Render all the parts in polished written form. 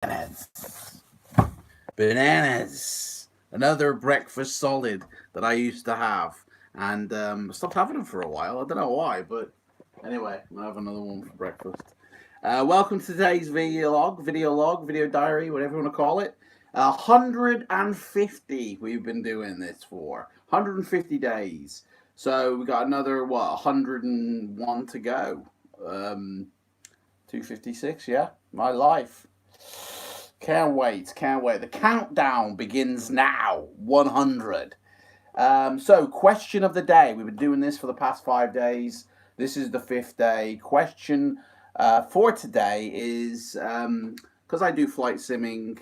Bananas. Bananas. Another breakfast solid that I used to have. And stopped having them for a while. I don't know why, but anyway, I'll have another one for breakfast. Welcome to today's video diary, whatever you want to call it. 150 we've been doing this for. 150 days. So we got another, 101 to go. 256, yeah? My life. Can't wait, can't wait. The countdown begins now. 100. So, question of the day. We've been doing this for the past 5 days. This is the fifth day. Question for today is because I do flight simming,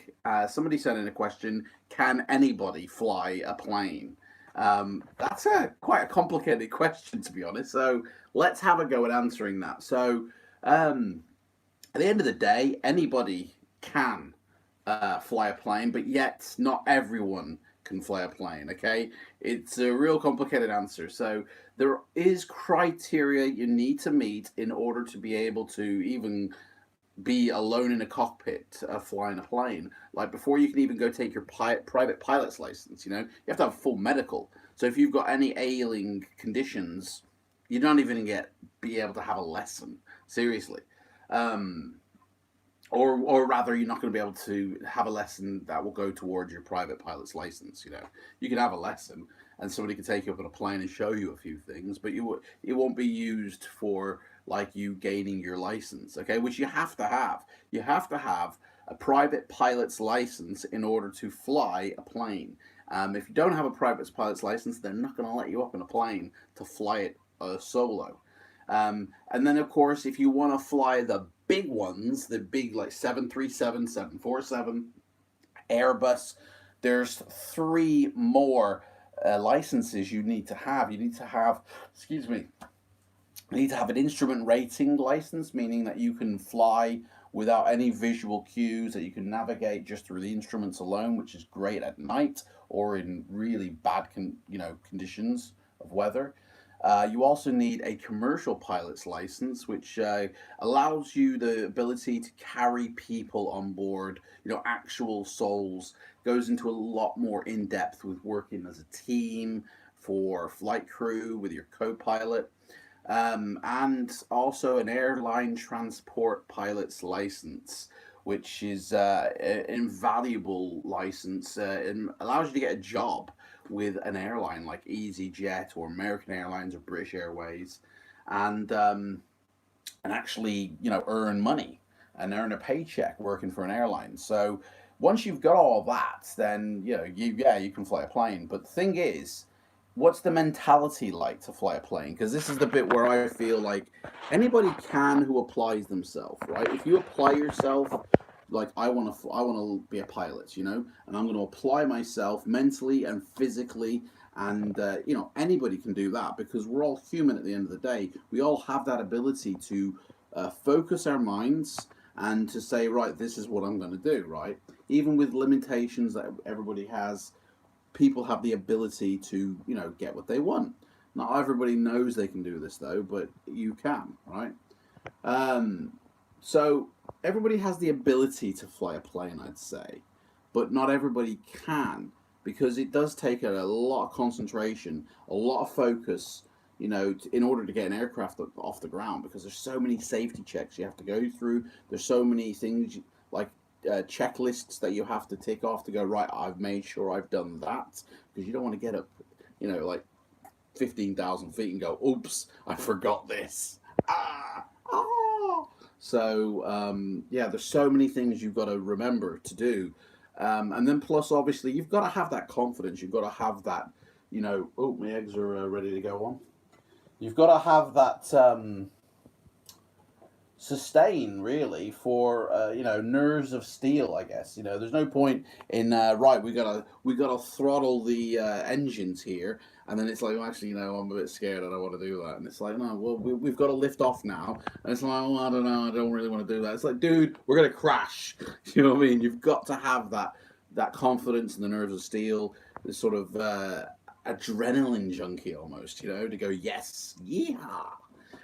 somebody sent in a question: can anybody fly a plane? That's quite a complicated question, to be honest. So, let's have a go at answering that. So, at the end of the day, anybody can fly a plane, but yet not everyone can fly a plane. Okay, it's a real complicated answer. So there is criteria you need to meet in order to be able to even be alone in a cockpit flying a plane. Like before you can even go take your private pilot's license, you have to have full medical. So if you've got any ailing conditions, you don't even be able to have a lesson. Seriously. Or rather, you're not going to be able to have a lesson that will go towards your private pilot's license. You can have a lesson, and somebody can take you up on a plane and show you a few things, but it won't be used for like you gaining your license. Okay, which you have to have. You have to have a private pilot's license in order to fly a plane. If you don't have a private pilot's license, they're not going to let you up in a plane to fly it solo. And then, of course, if you want to fly the big ones, the big like 737, 747, Airbus, there's three more licenses you need to have. You need to have, excuse me, you need to have an instrument rating license, meaning that you can fly without any visual cues, that you can navigate just through the instruments alone, which is great at night or in really bad conditions of weather. You also need a commercial pilot's license, which allows you the ability to carry people on board, actual souls. Goes into a lot more in depth with working as a team for flight crew with your co pilot. And also an airline transport pilot's license, which is an invaluable license. It allows you to get a job with an airline like EasyJet or American Airlines or British Airways, and actually earn money and earn a paycheck working for an airline. So once you've got all that, then you can fly a plane. But the thing is, what's the mentality like to fly a plane? Because this is the bit where I feel like anybody can who applies themselves, right? If you apply yourself, like I want to be a pilot, and I'm going to apply myself mentally and physically, and anybody can do that because we're all human at the end of the day. We all have that ability to focus our minds and to say, right, this is what I'm going to do, right? Even with limitations that everybody has, people have the ability to get what they want. Not everybody knows they can do this though, but you can, right? So everybody has the ability to fly a plane, I'd say, but not everybody can because it does take a lot of concentration, a lot of focus, in order to get an aircraft off the ground, because there's so many safety checks you have to go through. There's so many things like checklists that you have to tick off to go, right, I've made sure I've done that, because you don't want to get up, like 15,000 feet and go, oops, I forgot this. Ah, ah. So, yeah, there's so many things you've got to remember to do. And then plus, obviously, you've got to have that confidence. You've got to have that, oh, my eggs are ready to go on. You've got to have that sustain, really, for nerves of steel, I guess. There's no point in right, we gotta throttle the engines here, and then it's like, well, actually, I'm a bit scared, I don't want to do that. And it's like, no, well, we've got to lift off now. And it's like, oh, I don't know, I don't really want to do that. It's like, dude, we're gonna crash. You know what I mean? You've got to have that confidence and the nerves of steel, this sort of adrenaline junkie almost, to go, yes, yeehaw,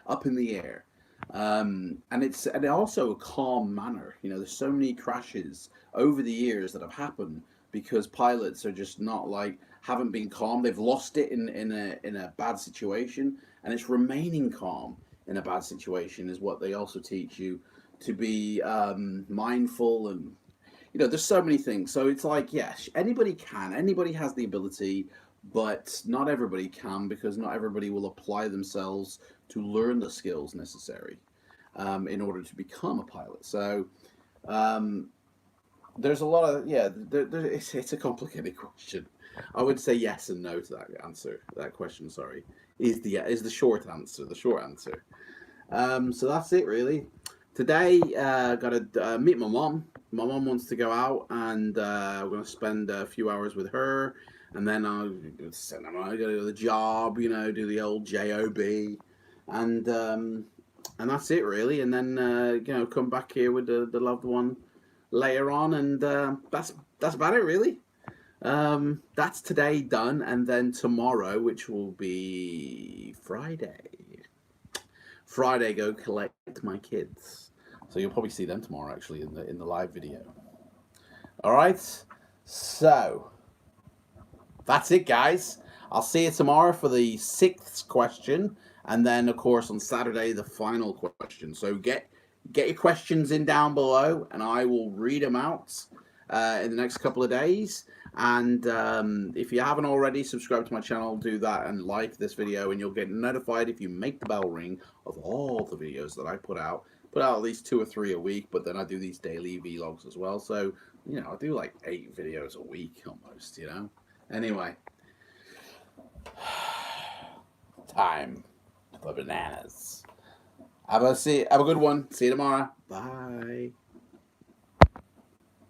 up in the air. And it's also a calm manner. You know, there's so many crashes over the years that have happened because pilots are just not like haven't been calm. They've lost it in a bad situation, and it's remaining calm in a bad situation is what they also teach you to be mindful. And you know, there's so many things. So it's like, yes, anybody can, anybody has the ability, but not everybody can because not everybody will apply themselves to learn the skills necessary in order to become a pilot. So um, there's a lot of it's a complicated question. I would say yes and no to that answer. That question, sorry, is the short answer. The short answer. So that's it really. Today, got to meet my mom. My mom wants to go out, and we're going to spend a few hours with her, and then I'll go to cinema. I got to go to the job, you know, do the old job, and that's it really. And then you know, come back here with the loved one later on, and that's about it really. That's today done, and then tomorrow, which will be Friday. Friday, go collect my kids. So you'll probably see them tomorrow, actually, in the live video. All right. So that's it, guys. I'll see you tomorrow for the 6th question, and then of course on Saturday the final question. So get your questions in down below, and I will read them out in the next couple of days. And if you haven't already, subscribe to my channel, do that, and like this video, and you'll get notified if you make the bell ring of all the videos that I put out. Put out at least 2 or 3 a week, but then I do these daily vlogs as well. So, you know, I do like 8 videos a week almost, you know. Anyway, time for bananas. Have a good one. See you tomorrow. Bye.